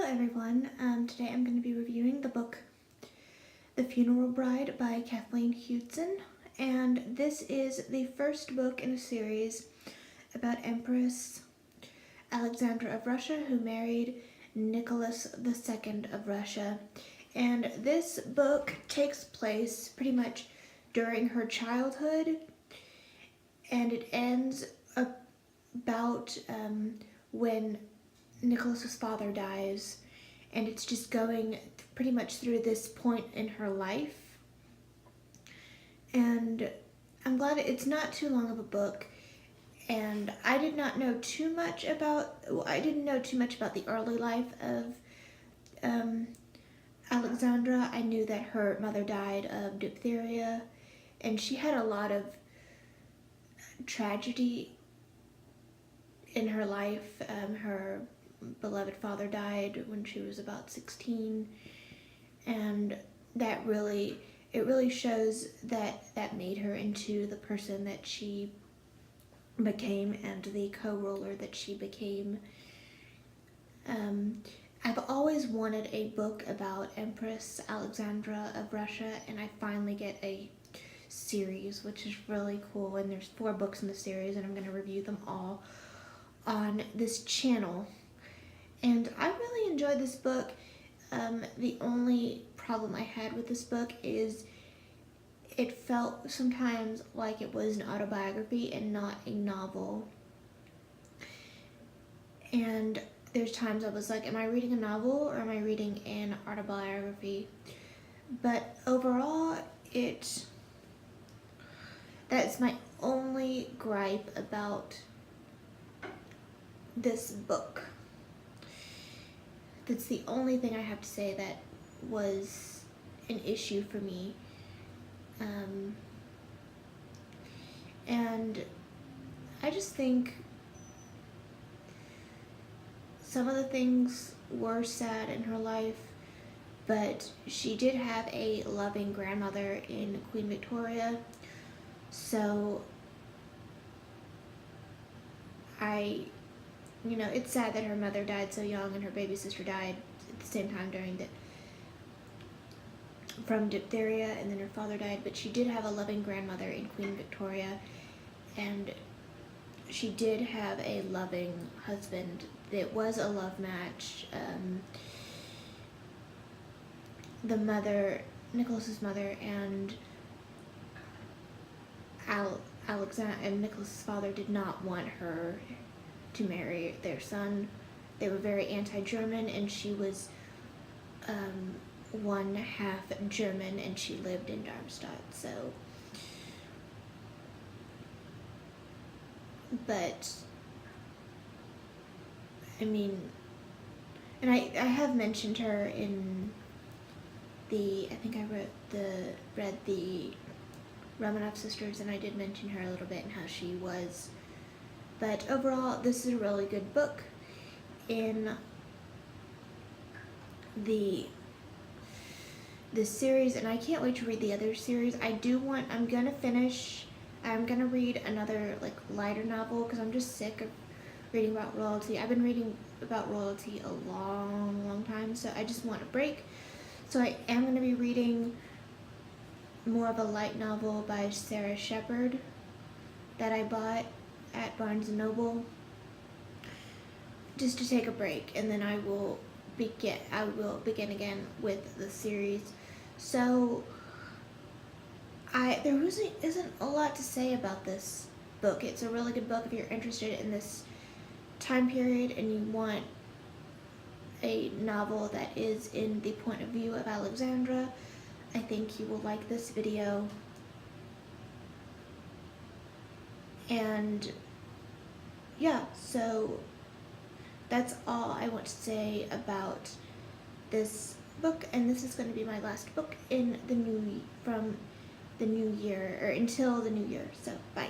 everyone. Today I'm going to be reviewing the book The Funeral Bride by Kathleen Hewtson, and this is the first book in a series about Empress Alexandra of Russia, who married Nicholas II of Russia. And this book takes place pretty much during her childhood, and it ends about when Nicholas's father dies, and it's just going pretty much through this point in her life. And I'm glad it's not too long of a book, and I didn't know too much about the early life of Alexandra. I knew that her mother died of diphtheria, and she had a lot of tragedy in her life. Her beloved father died when she was about 16, and it really shows that made her into the person that she became and the co-ruler that she became. I've always wanted a book about Empress Alexandra of Russia, and I finally get a series, which is really cool. And there's 4 books in the series, and I'm going to review them all on this channel. And I really enjoyed this book. The only problem I had with this book is it felt sometimes like it was an autobiography and not a novel. And there's times I was like, am I reading a novel or am I reading an autobiography? But overall, that's my only gripe about this book. That's the only thing I have to say that was an issue for me. And I just think some of the things were sad in her life, but she did have a loving grandmother in Queen Victoria. So it's sad that her mother died so young and her baby sister died at the same time from diphtheria, and then her father died. But she did have a loving grandmother in Queen Victoria, and she did have a loving husband. It was a love match. Nicholas's mother and Alexander and Nicholas's father did not want her to marry their son. They were very anti-German, and she was 1/2 German, and she lived in Darmstadt. So, but I mean, and I have mentioned her in I think I read the Romanov sisters, and I did mention her a little bit and how she was. But overall, this is a really good book in this series, and I can't wait to read the other series. I'm gonna read another lighter novel, because I'm just sick of reading about royalty. I've been reading about royalty a long time, so I just want a break. So I am gonna be reading more of a light novel by Sarah Shepard that I bought at Barnes & Noble, just to take a break, and then I will begin again with the series. So there really isn't a lot to say about this book. It's a really good book if you're interested in this time period and you want a novel that is in the point of view of Alexandra. I think you will like this video. And yeah, so that's all I want to say about this book, and this is going to be my last book from the new year, or until the new year. So bye.